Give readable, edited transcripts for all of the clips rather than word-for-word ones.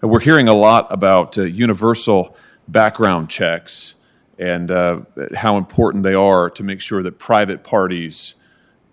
We're hearing a lot about universal background checks and how important they are to make sure that private parties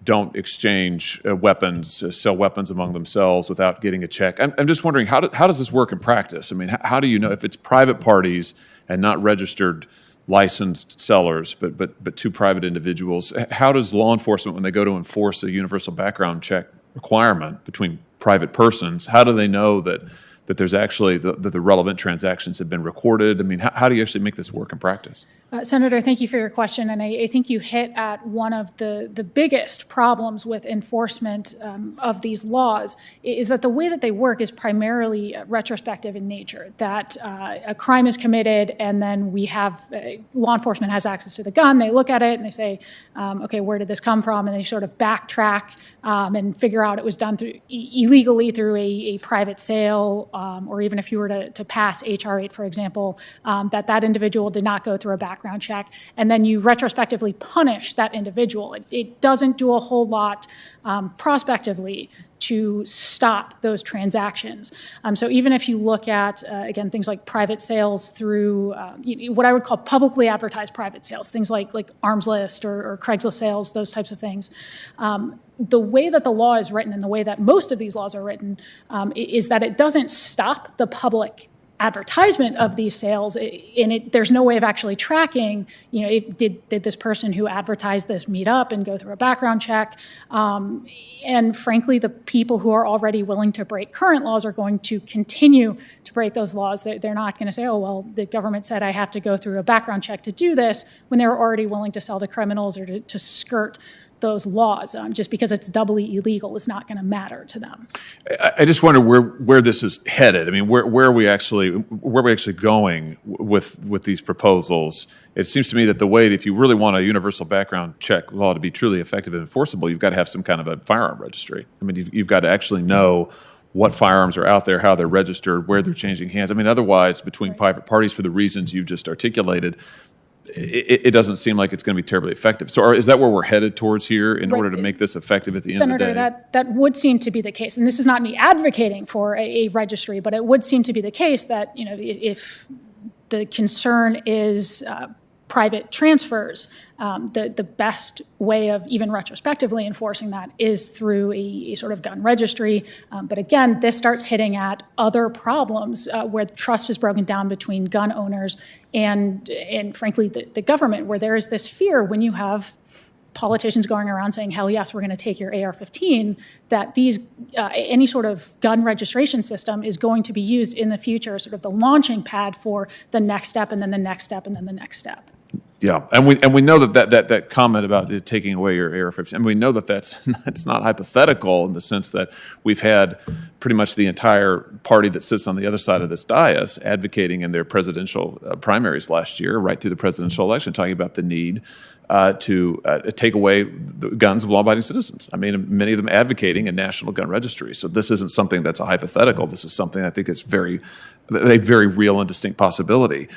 don't exchange weapons, sell weapons among themselves without getting a check. I'm just wondering, how does this work in practice? I mean, how do you know if it's private parties and not registered licensed sellers, but two private individuals? How does law enforcement, when they go to enforce a universal background check requirement between private persons, how do they know that there's actually that the relevant transactions have been recorded? I mean, how do you actually make this work in practice? Senator, thank you for your question, and I think you hit at one of the biggest problems with enforcement of these laws is that the way that they work is primarily retrospective in nature, that a crime is committed and then we have, law enforcement has access to the gun, they look at it and they say, okay, where did this come from? And they sort of backtrack and figure out it was done illegally through a private sale, or even if you were to pass H.R. 8, for example, that individual did not go through a background check, and then you retrospectively punish that individual. It doesn't do a whole lot prospectively to stop those transactions. So even if you look at, again, things like private sales through what I would call publicly advertised private sales, things like Arms List or Craigslist sales, those types of things, the way that the law is written and the way that most of these laws are written is that it doesn't stop the public advertisement of these sales, and there's no way of actually tracking, did this person who advertised this meet up and go through a background check? And frankly, the people who are already willing to break current laws are going to continue to break those laws. They're not going to say, oh, well, the government said I have to go through a background check to do this, when they were already willing to sell to criminals or to skirt those laws. Just because it's doubly illegal is not going to matter to them. I just wonder where this is headed. I mean, where are we actually going with these proposals? It seems to me that the way, if you really want a universal background check law to be truly effective and enforceable, you've got to have some kind of a firearm registry. I mean, you've got to actually know what firearms are out there, how they're registered, where they're changing hands. I mean, otherwise, between private parties, for the reasons you've just articulated, it doesn't seem like it's going to be terribly effective. So is that where we're headed towards here in order to make this effective at the end of the day? Senator, that would seem to be the case. And this is not me advocating for a registry, but it would seem to be the case that, if the concern is private transfers, the best way of even retrospectively enforcing that is through a sort of gun registry. But again, this starts hitting at other problems where trust is broken down between gun owners and frankly, the government, where there is this fear when you have politicians going around saying, hell yes, we're going to take your AR-15, that any sort of gun registration system is going to be used in the future, sort of the launching pad for the next step and then the next step and then the next step. Yeah, and we know that comment about it taking away your AR-15, and we know that's not hypothetical in the sense that we've had pretty much the entire party that sits on the other side of this dais advocating in their presidential primaries last year, right through the presidential election, talking about the need to take away the guns of law-abiding citizens. I mean, many of them advocating a national gun registry. So this isn't something that's a hypothetical. This is something I think is a very real and distinct possibility.